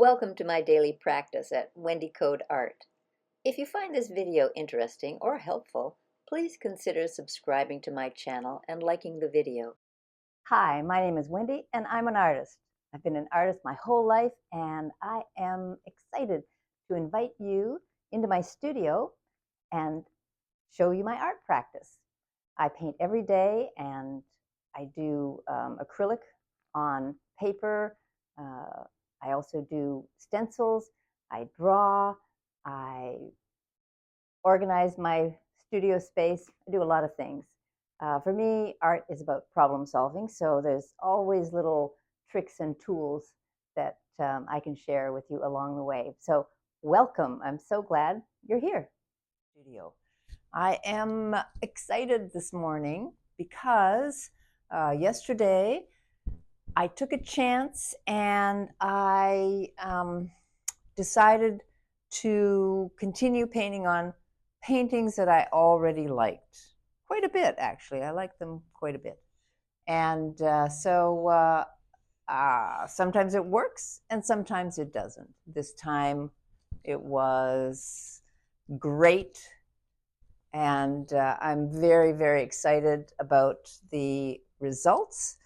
Welcome to my daily practice at Wendy Coad Art. If you find this video interesting or helpful, please consider subscribing to my channel and liking the video. Hi, my name is Wendy and I'm an artist. I've been an artist my whole life and I am excited to invite you into my studio and show you my art practice. I paint every day and I do acrylic on paper. I also do stencils. I draw. I organize my studio space. I do a lot of things. For me, art is about problem solving, so there's always little tricks and tools that I can share with you along the way. So welcome. I'm so glad you're here. Studio. I am excited this morning because yesterday I took a chance and I decided to continue painting on paintings that I already liked. Quite a bit, actually. I like them quite a bit. And sometimes it works and sometimes it doesn't. This time it was great. And I'm very, very excited about the results.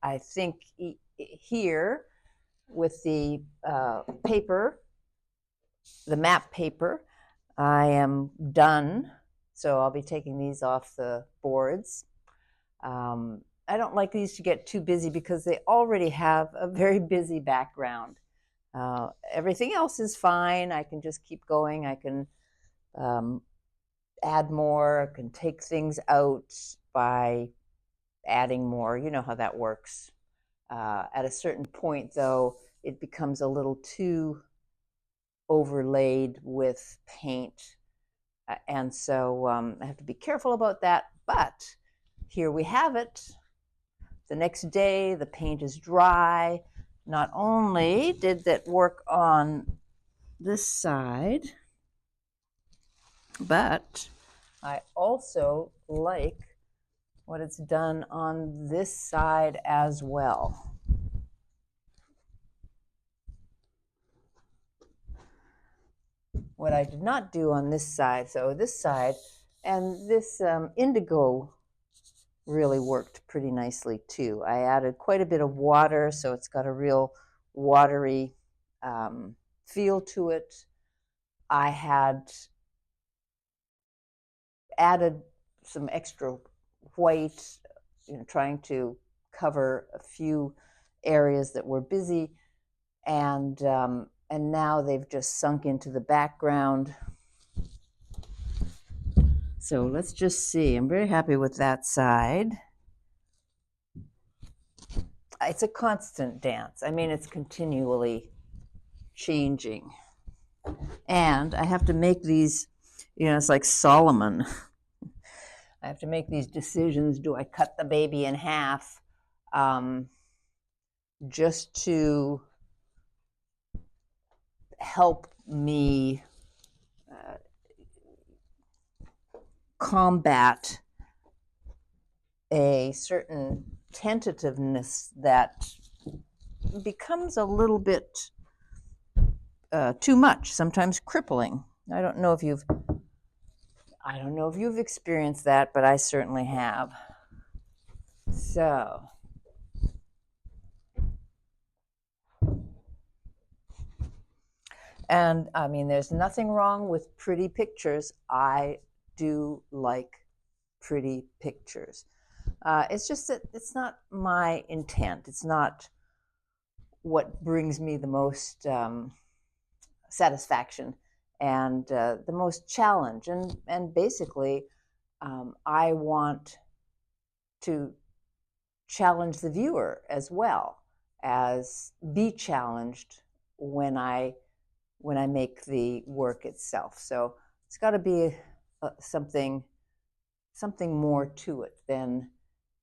I think here with the paper, the map paper, I am done. So I'll be taking these off the boards. I don't like these to get too busy because they already have a very busy background. Everything else is fine. I can just keep going. I can add more. I can take things out by adding more. You know how that works. At a certain point, though, it becomes a little too overlaid with paint. And so I have to be careful about that. But here we have it. The next day, the paint is dry. Not only did that work on this side, but I also like what it's done on this side as well. What I did not do on this side, so this side, and this indigo really worked pretty nicely too. I added quite a bit of water, so it's got a real watery feel to it. I had added some extra white, trying to cover a few areas that were busy, and now they've just sunk into the background. So let's just see. I'm very happy with that side. It's a constant dance. I mean, it's continually changing. And I have to make these, it's like Solomon. I have to make these decisions. Do I cut the baby in half just to help me combat a certain tentativeness that becomes a little bit too much, sometimes crippling. I don't know if you've experienced that, but I certainly have. So and I mean, there's nothing wrong with pretty pictures. I do like pretty pictures. It's just that it's not my intent. It's not what brings me the most satisfaction and the most challenge. And basically, I want to challenge the viewer as well as be challenged when I make the work itself. So it's got to be something more to it than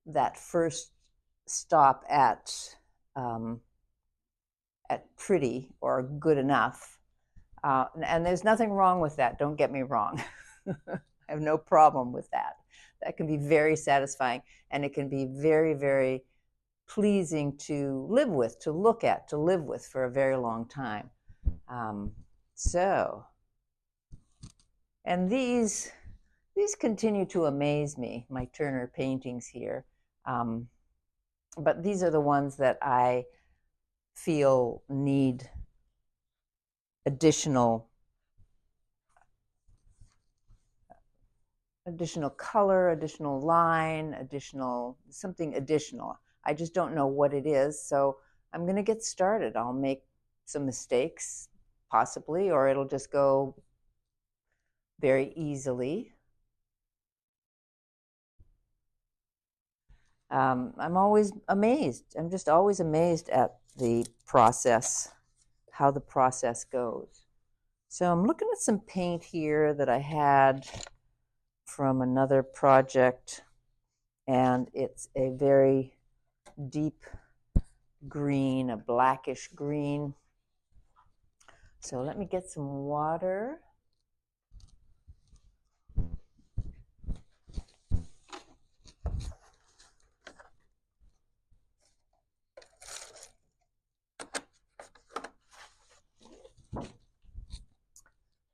that first stop at pretty or good enough. And there's nothing wrong with that. Don't get me wrong. I have no problem with that. That can be very satisfying, and it can be very, very pleasing to live with, to look at, to live with for a very long time. And these continue to amaze me, my Turner paintings here. But these are the ones that I feel need additional color, additional line, something additional. I just don't know what it is, so I'm going to get started. I'll make some mistakes, possibly, or it'll just go very easily. I'm always amazed. I'm just always amazed at the process, how the process goes. So I'm looking at some paint here that I had from another project, and it's a very deep green, a blackish green. So let me get some water.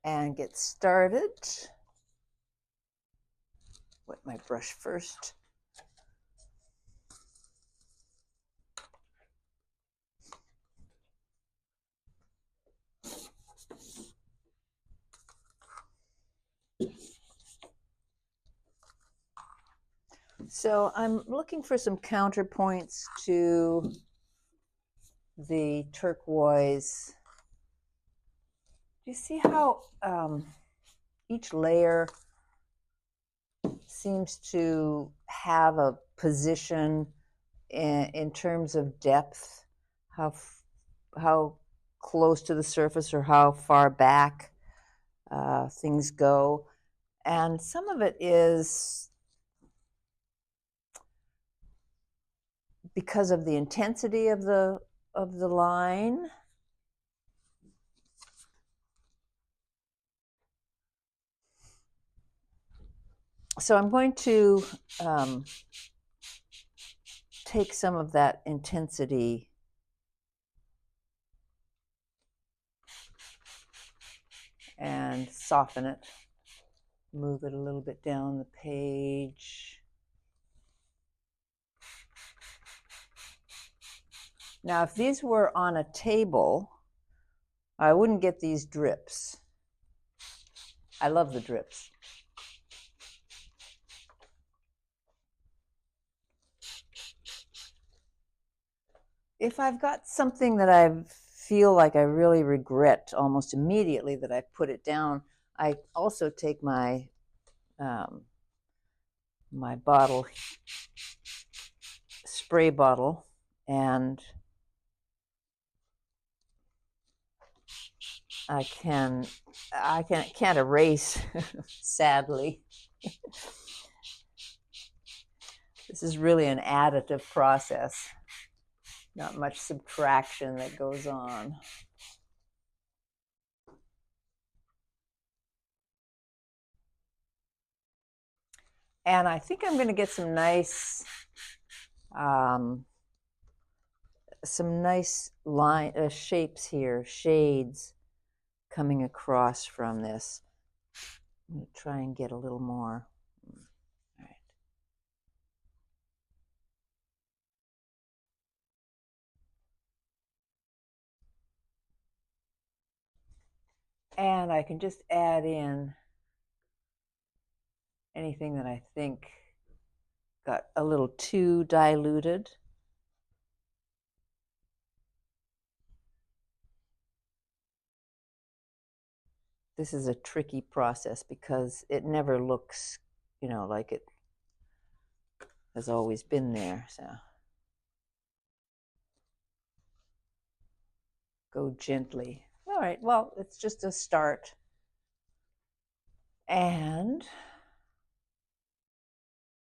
And get started. Wet my brush first. So I'm looking for some counterpoints to the turquoise. Do you see how each layer seems to have a position in terms of depth, how close to the surface or how far back things go? And some of it is because of the intensity of the line. So I'm going to take some of that intensity and soften it, move it a little bit down the page. Now, if these were on a table, I wouldn't get these drips. I love the drips. If I've got something that I feel like I really regret almost immediately that I put it down, I also take my my bottle, spray bottle, and I can't erase, sadly. This is really an additive process, not much subtraction that goes on. And I think I'm going to get some nice shapes here, shades coming across from this. Let me try and get a little more. All right. And I can just add in anything that I think got a little too diluted. This is a tricky process because it never looks, like it has always been there. So go gently. All right, well, it's just a start. And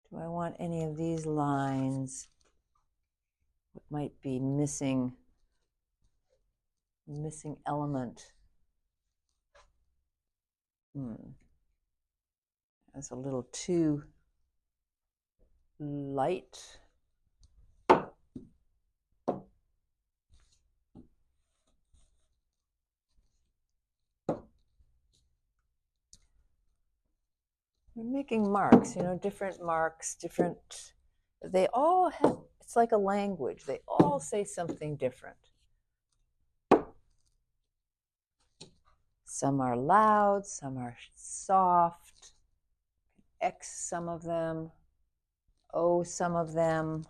do I want any of these lines? What might be missing element? That's a little too light. We're making marks, different marks, they all have, it's like a language. They all say something different. Some are loud, some are soft. X some of them, O some of them.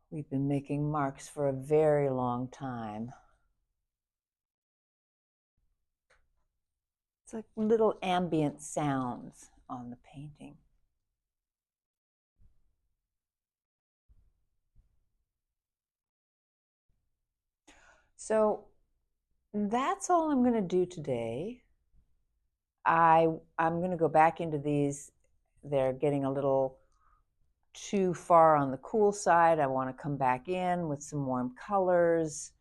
We've been making marks for a very long time. It's like little ambient sounds on the painting. So that's all I'm going to do today. I'm going to go back into these. They're getting a little too far on the cool side. I want to come back in with some warm colors,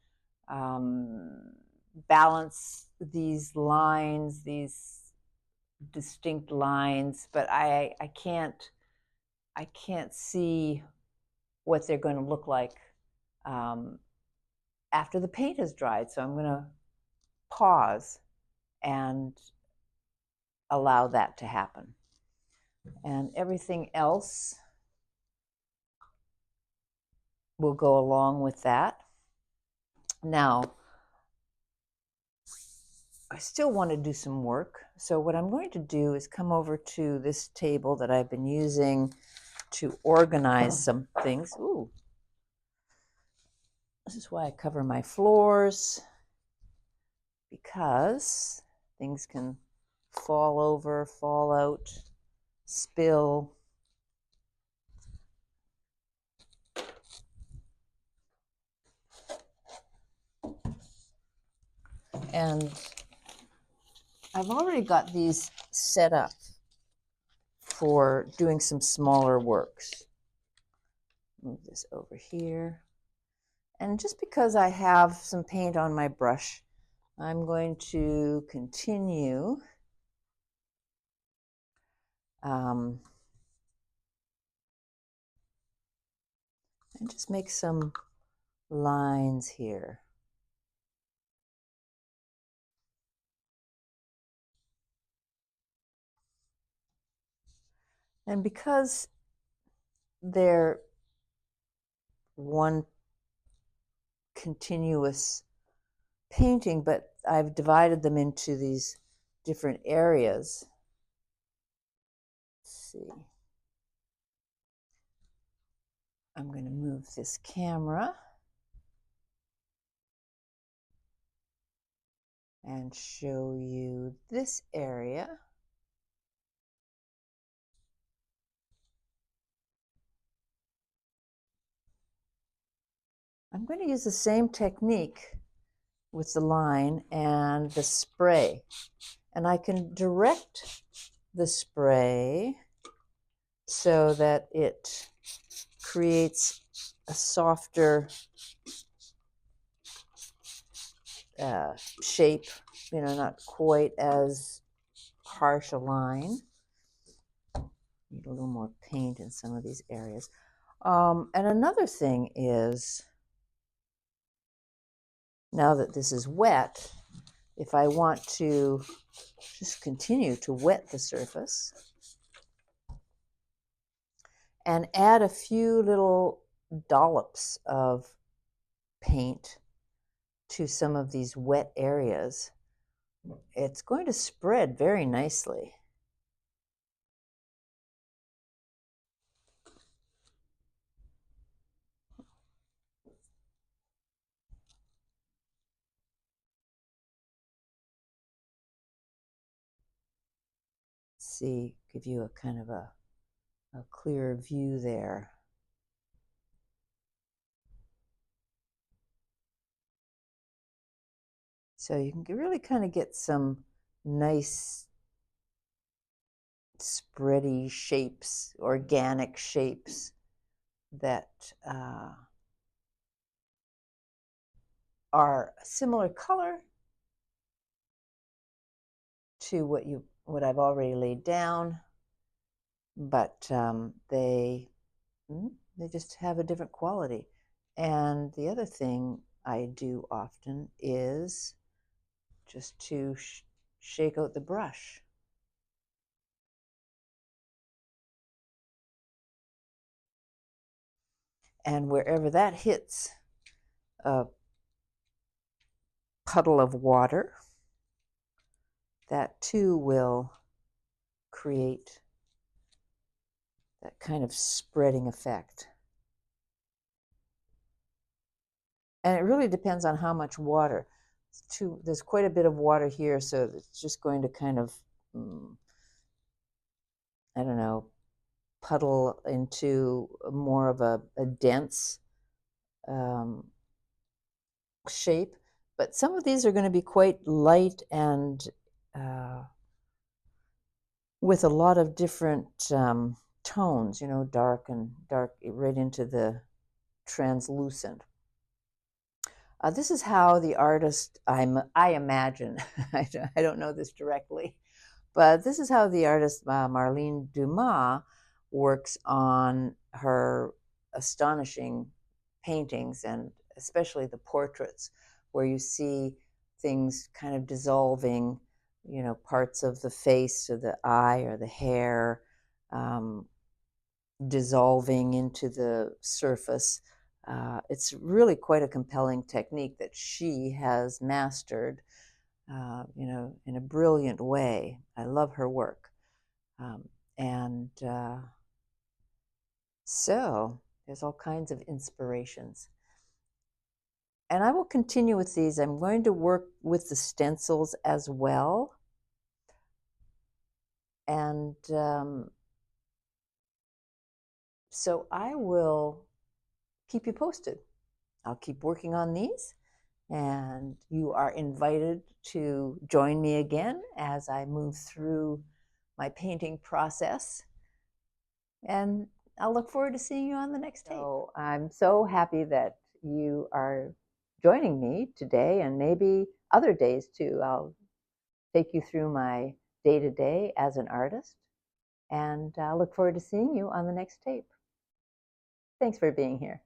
balance these lines, these distinct lines, but I can't see what they're going to look like after the paint has dried. So I'm going to pause and allow that to happen. And everything else will go along with that. Now, I still want to do some work. So what I'm going to do is come over to this table that I've been using to organize some things. Ooh. This is why I cover my floors, because things can fall over, fall out, spill. And I've already got these set up for doing some smaller works. Move this over here. And just because I have some paint on my brush, I'm going to continue and just make some lines here. And because they're one continuous painting, but I've divided them into these different areas. Let's see. I'm going to move this camera and show you this area. I'm going to use the same technique with the line and the spray. And I can direct the spray so that it creates a softer shape, not quite as harsh a line. Need a little more paint in some of these areas. And another thing is, now that this is wet, if I want to just continue to wet the surface and add a few little dollops of paint to some of these wet areas, it's going to spread very nicely. See, give you a kind of a clearer view there. So you can really kind of get some nice spready shapes, organic shapes that are a similar color to what I've already laid down, but they just have a different quality. And the other thing I do often is just to shake out the brush. And wherever that hits a puddle of water, that too will create that kind of spreading effect. And it really depends on how much water. There's quite a bit of water here, so it's just going to kind of, I don't know, puddle into more of a dense shape. But some of these are going to be quite light and with a lot of different tones, dark and dark right into the translucent. This is how the artist, I imagine, I don't know this directly, but this is how the artist Marlene Dumas works on her astonishing paintings, and especially the portraits, where you see things kind of dissolving, parts of the face or the eye or the hair dissolving into the surface. It's really quite a compelling technique that she has mastered, in a brilliant way. I love her work. And so there's all kinds of inspirations. And I will continue with these. I'm going to work with the stencils as well. And so I will keep you posted. I'll keep working on these, and you are invited to join me again as I move through my painting process. And I'll look forward to seeing you on the next tape. So I'm so happy that you are joining me today, and maybe other days too. I'll take you through my day-to-day as an artist, and I look forward to seeing you on the next tape. Thanks for being here.